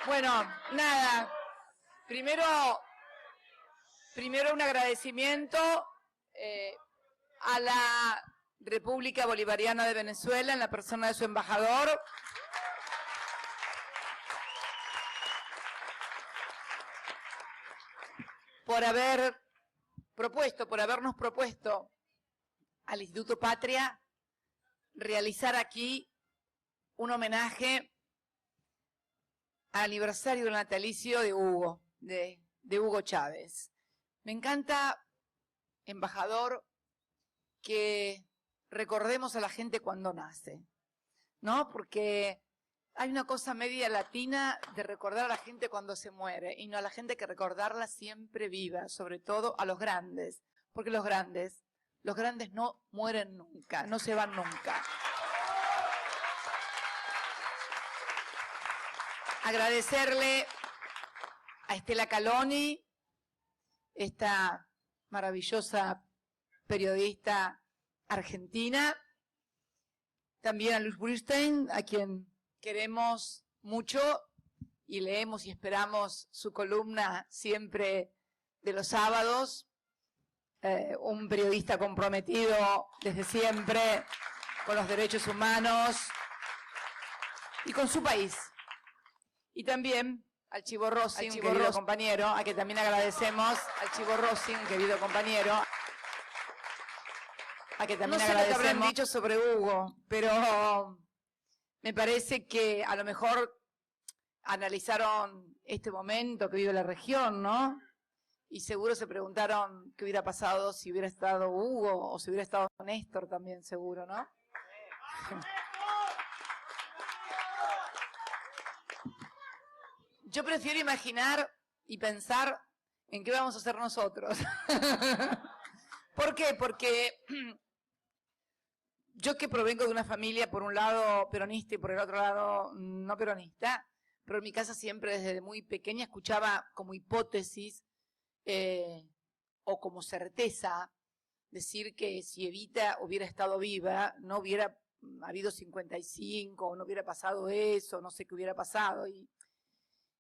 Bueno, nada, primero un agradecimiento a la República Bolivariana de Venezuela en la persona de su embajador. Por habernos propuesto al Instituto Patria realizar aquí un homenaje al aniversario del natalicio de Hugo, de Hugo Chávez. Me encanta, embajador, que recordemos a la gente cuando nace, ¿no? Porque hay una cosa media latina de recordar a la gente cuando se muere, y no a la gente que recordarla siempre viva, sobre todo a los grandes, porque los grandes no mueren nunca, no se van nunca. Agradecerle a Estela Caloni, esta maravillosa periodista argentina, también a Luis Burstein, a quien queremos mucho y leemos y esperamos su columna siempre de los sábados, un periodista comprometido desde siempre con los derechos humanos y con su país. Y también al Chivo Rossin, querido compañero, a que también agradecemos, al Chivo Rossin, querido compañero, a que también agradecemos. No sé lo que habrán dicho sobre Hugo, pero me parece que a lo mejor analizaron este momento que vive la región, ¿no? Y seguro se preguntaron qué hubiera pasado si hubiera estado Hugo o si hubiera estado Néstor también, seguro, ¿no? Yo prefiero imaginar y pensar en qué vamos a hacer nosotros. ¿Por qué? Porque yo que provengo de una familia, por un lado peronista y por el otro lado no peronista, pero en mi casa siempre desde muy pequeña escuchaba como hipótesis o como certeza decir que si Evita hubiera estado viva, no hubiera habido 55, o no hubiera pasado eso, no sé qué hubiera pasado. Y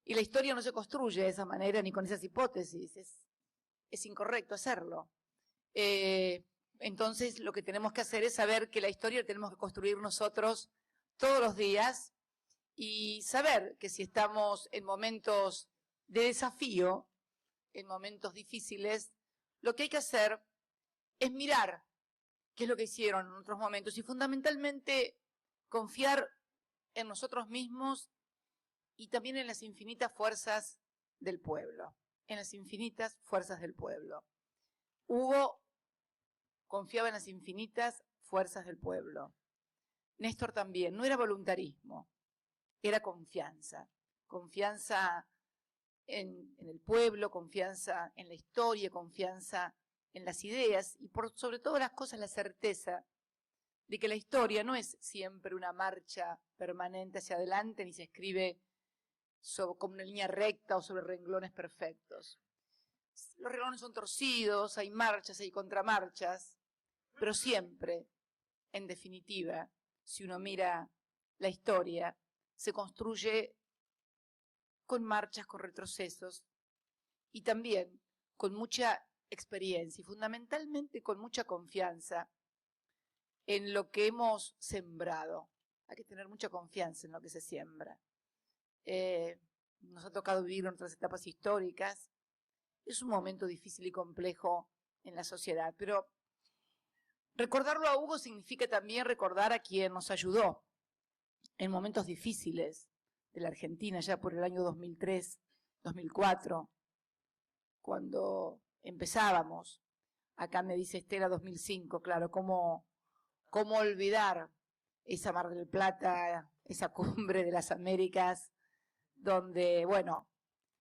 la historia no se construye de esa manera ni con esas hipótesis. Es incorrecto hacerlo. Entonces lo que tenemos que hacer es saber que la historia la tenemos que construir nosotros todos los días y saber que si estamos en momentos de desafío, en momentos difíciles, lo que hay que hacer es mirar qué es lo que hicieron en otros momentos y fundamentalmente confiar en nosotros mismos y también en las infinitas fuerzas del pueblo, en las infinitas fuerzas del pueblo. Hugo confiaba en las infinitas fuerzas del pueblo. Néstor también, no era voluntarismo, era confianza. Confianza en el pueblo, confianza en la historia, confianza en las ideas y por sobre todas las cosas la certeza de que la historia no es siempre una marcha permanente hacia adelante ni se escribe como una línea recta o sobre renglones perfectos. Los renglones son torcidos, hay marchas, hay contramarchas, pero siempre, en definitiva, si uno mira la historia, se construye con marchas, con retrocesos y también con mucha experiencia y fundamentalmente con mucha confianza en lo que hemos sembrado. Hay que tener mucha confianza en lo que se siembra. Nos ha tocado vivir en otras etapas históricas. Es un momento difícil y complejo en la sociedad, pero recordarlo a Hugo significa también recordar a quien nos ayudó en momentos difíciles de la Argentina, ya por el año 2003, 2004, cuando empezábamos. Acá me dice Estela 2005, claro, cómo olvidar esa Mar del Plata, esa cumbre de las Américas, donde, bueno,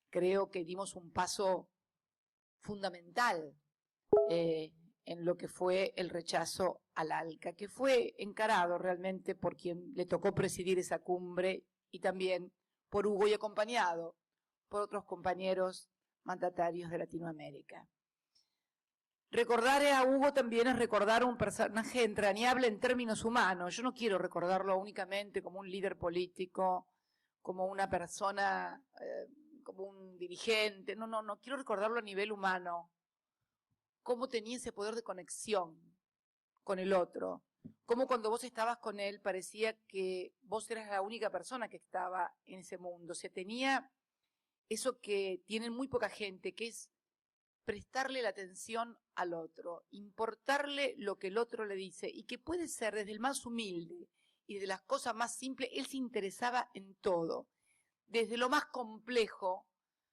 creo que dimos un paso fundamental en lo que fue el rechazo al ALCA, que fue encarado realmente por quien le tocó presidir esa cumbre y también por Hugo y acompañado por otros compañeros mandatarios de Latinoamérica. Recordar a Hugo también es recordar a un personaje entrañable en términos humanos. Yo no quiero recordarlo únicamente como un líder político, como una persona, como un dirigente, no, quiero recordarlo a nivel humano, cómo tenía ese poder de conexión con el otro, cómo cuando vos estabas con él parecía que vos eras la única persona que estaba en ese mundo. O sea, tenía eso que tienen muy poca gente, que es prestarle la atención al otro, importarle lo que el otro le dice, y que puede ser desde el más humilde y de las cosas más simples. Él se interesaba en todo, desde lo más complejo,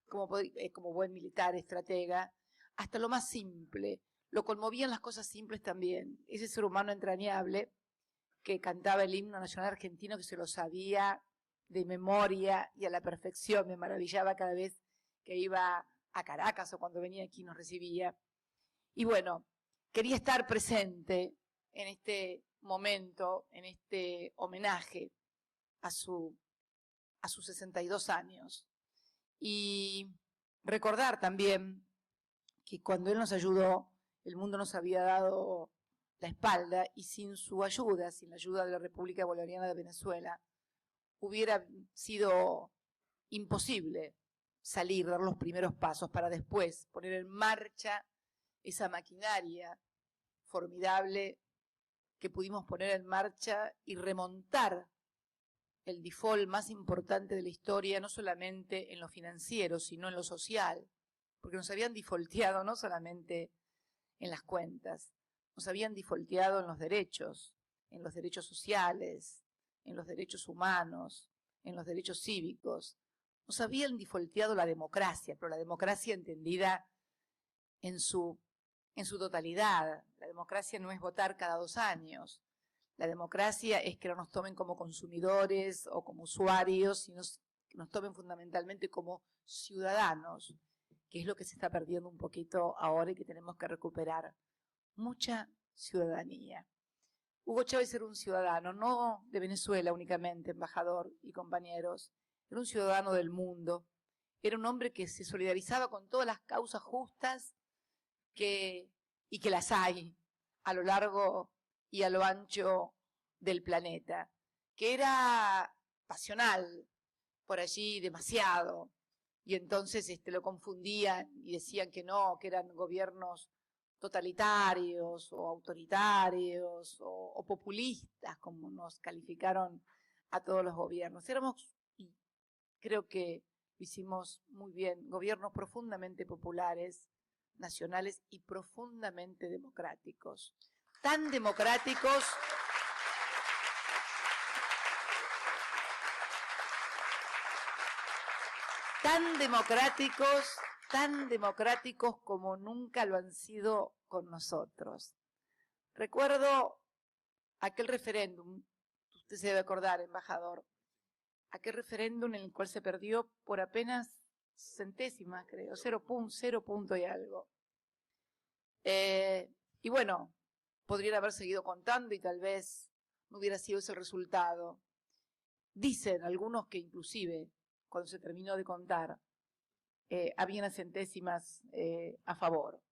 como buen militar, estratega, hasta lo más simple. Lo conmovían las cosas simples también. Ese ser humano entrañable que cantaba el himno nacional argentino, que se lo sabía de memoria y a la perfección. Me maravillaba cada vez que iba a Caracas o cuando venía aquí nos recibía. Y bueno, quería estar presente en este momento, en este homenaje a sus 62 años. Y recordar también que cuando él nos ayudó, el mundo nos había dado la espalda, y sin su ayuda, sin la ayuda de la República Bolivariana de Venezuela, hubiera sido imposible salir, dar los primeros pasos para después poner en marcha esa maquinaria formidable que pudimos poner en marcha y remontar el default más importante de la historia, no solamente en lo financiero, sino en lo social, porque nos habían defaulteado no solamente en las cuentas, nos habían defaulteado en los derechos sociales, en los derechos humanos, en los derechos cívicos. Nos habían defaulteado la democracia, pero la democracia entendida en su totalidad. La democracia no es votar cada 2 años. La democracia es que no nos tomen como consumidores o como usuarios, sino que nos tomen fundamentalmente como ciudadanos, que es lo que se está perdiendo un poquito ahora y que tenemos que recuperar. Mucha ciudadanía. Hugo Chávez era un ciudadano, no de Venezuela únicamente, embajador y compañeros, era un ciudadano del mundo, era un hombre que se solidarizaba con todas las causas justas y que las hay a lo largo y a lo ancho del planeta, que era pasional por allí demasiado, y entonces lo confundían y decían que no, que eran gobiernos totalitarios o autoritarios o populistas, como nos calificaron a todos los gobiernos. Éramos, y creo que lo hicimos muy bien, gobiernos profundamente populares, nacionales y profundamente democráticos. Tan democráticos como nunca lo han sido con nosotros. Recuerdo aquel referéndum, usted se debe acordar, embajador, aquel referéndum en el cual se perdió por apenas centésimas, creo, 0 punto y algo. Y bueno, podrían haber seguido contando y tal vez no hubiera sido ese el resultado. Dicen algunos que inclusive, cuando se terminó de contar, había unas centésimas a favor.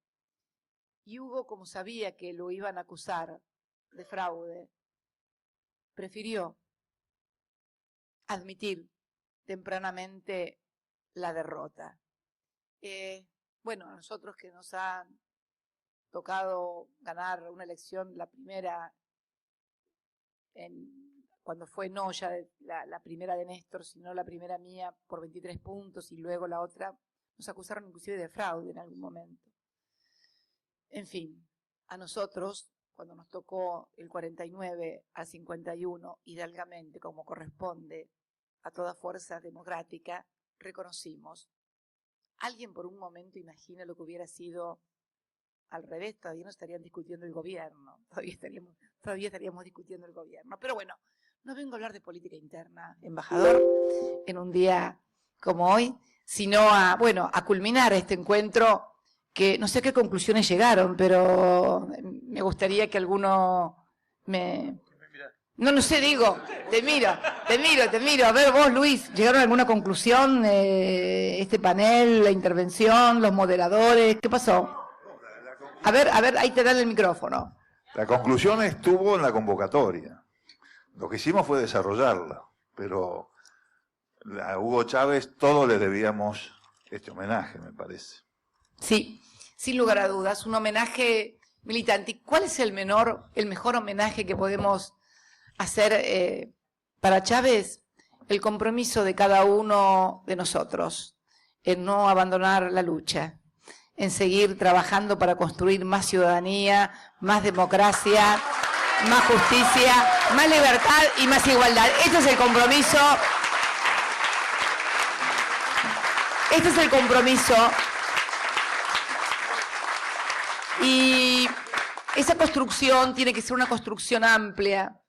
Y Hugo, como sabía que lo iban a acusar de fraude, prefirió admitir tempranamente la derrota. Bueno, a nosotros que nos han tocado ganar una elección, la primera, cuando fue no ya la primera de Néstor, sino la primera mía por 23 puntos, y luego la otra, nos acusaron inclusive de fraude en algún momento. En fin, a nosotros, cuando nos tocó el 49 al 51, hidalgamente, como corresponde a toda fuerza democrática, reconocimos. ¿Alguien por un momento imagina lo que hubiera sido al revés? Todavía no estarían discutiendo el gobierno, todavía estaríamos discutiendo el gobierno. Pero bueno, no vengo a hablar de política interna, embajador, en un día como hoy, sino a culminar este encuentro, que no sé a qué conclusiones llegaron, pero me gustaría que alguno me... No sé, digo, te miro. A ver, vos, Luis, ¿llegaron a alguna conclusión? Este panel, la intervención, los moderadores, ¿qué pasó? A ver, ahí te dan el micrófono. La conclusión estuvo en la convocatoria. Lo que hicimos fue desarrollarla, pero a Hugo Chávez todos le debíamos este homenaje, me parece. Sí, sin lugar a dudas, un homenaje militante. ¿Cuál es el mejor homenaje que podemos hacer para Chávez? El compromiso de cada uno de nosotros en no abandonar la lucha, en seguir trabajando para construir más ciudadanía, más democracia, más justicia, más libertad y más igualdad. Este es el compromiso. Este es el compromiso. Y esa construcción tiene que ser una construcción amplia,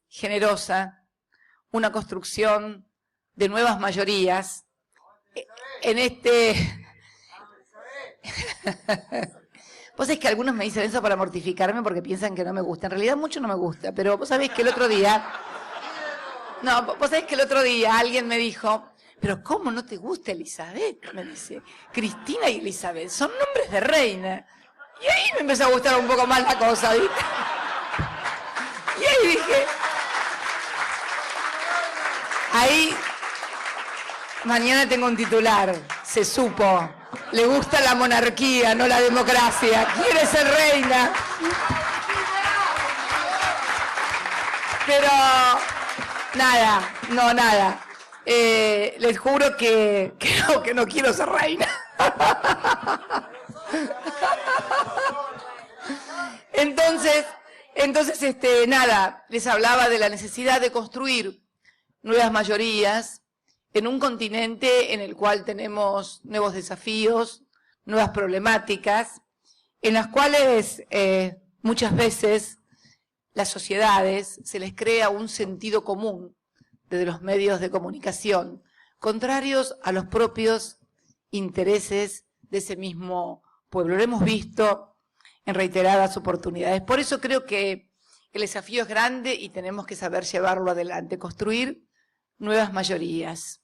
generosa, una construcción de nuevas mayorías. En este... Vos sabés que algunos me dicen eso para mortificarme porque piensan que no me gusta. En realidad mucho no me gusta, pero vos sabés que el otro día... No, vos sabés que el otro día alguien me dijo, pero ¿cómo no te gusta Elizabeth? Me dice, Cristina y Elizabeth son nombres de reina. Y ahí me empezó a gustar un poco más la cosa, ¿viste? Y ahí dije... Ahí, mañana tengo un titular, se supo, le gusta la monarquía, no la democracia, quiere ser reina. Pero, nada, les juro que no quiero ser reina. Entonces, nada, les hablaba de la necesidad de construir nuevas mayorías en un continente en el cual tenemos nuevos desafíos, nuevas problemáticas, en las cuales muchas veces las sociedades se les crea un sentido común desde los medios de comunicación, contrarios a los propios intereses de ese mismo pueblo. Lo hemos visto en reiteradas oportunidades. Por eso creo que el desafío es grande y tenemos que saber llevarlo adelante, construir nuevas mayorías,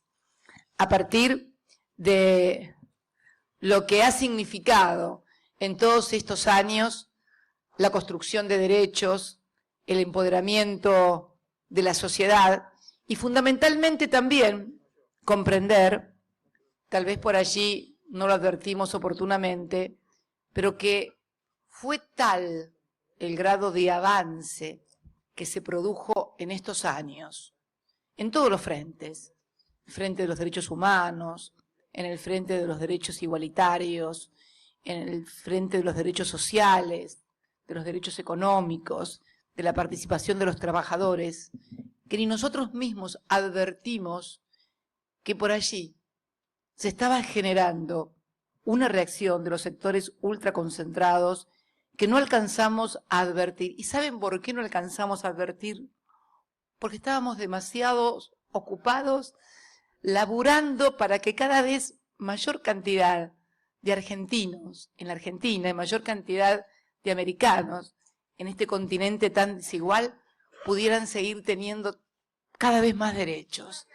a partir de lo que ha significado en todos estos años la construcción de derechos, el empoderamiento de la sociedad y fundamentalmente también comprender, tal vez por allí no lo advertimos oportunamente, pero que fue tal el grado de avance que se produjo en estos años, en todos los frentes, el frente de los derechos humanos, en el frente de los derechos igualitarios, en el frente de los derechos sociales, de los derechos económicos, de la participación de los trabajadores, que ni nosotros mismos advertimos que por allí se estaba generando una reacción de los sectores ultraconcentrados que no alcanzamos a advertir. ¿Y saben por qué no alcanzamos a advertir? Porque estábamos demasiado ocupados laburando para que cada vez mayor cantidad de argentinos en la Argentina y mayor cantidad de americanos en este continente tan desigual pudieran seguir teniendo cada vez más derechos.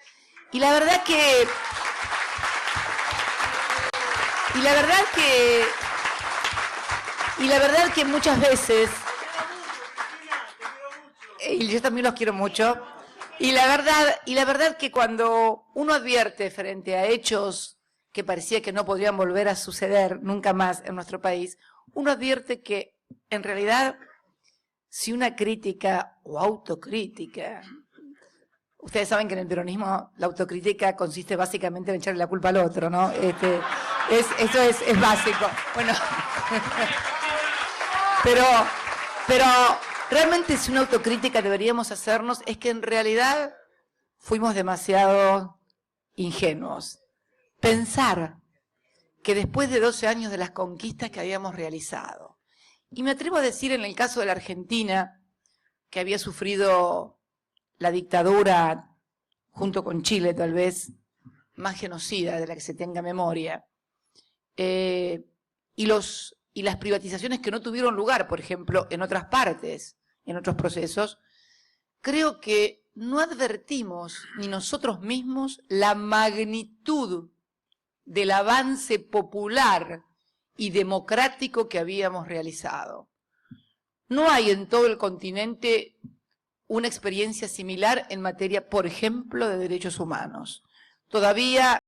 Y la verdad que muchas veces, y yo también los quiero mucho, y la verdad que cuando uno advierte frente a hechos que parecía que no podrían volver a suceder nunca más en nuestro país, uno advierte que en realidad si una crítica o autocrítica, ustedes saben que en el peronismo la autocrítica consiste básicamente en echarle la culpa al otro, ¿no? Eso es básico. Bueno, pero realmente si una autocrítica deberíamos hacernos es que en realidad fuimos demasiado ingenuos. Pensar que después de 12 años de las conquistas que habíamos realizado, y me atrevo a decir en el caso de la Argentina, que había sufrido la dictadura, junto con Chile tal vez, más genocida de la que se tenga memoria, y las privatizaciones que no tuvieron lugar, por ejemplo, en otras partes, en otros procesos, creo que no advertimos ni nosotros mismos la magnitud del avance popular y democrático que habíamos realizado. No hay en todo el continente una experiencia similar en materia, por ejemplo, de derechos humanos. todavía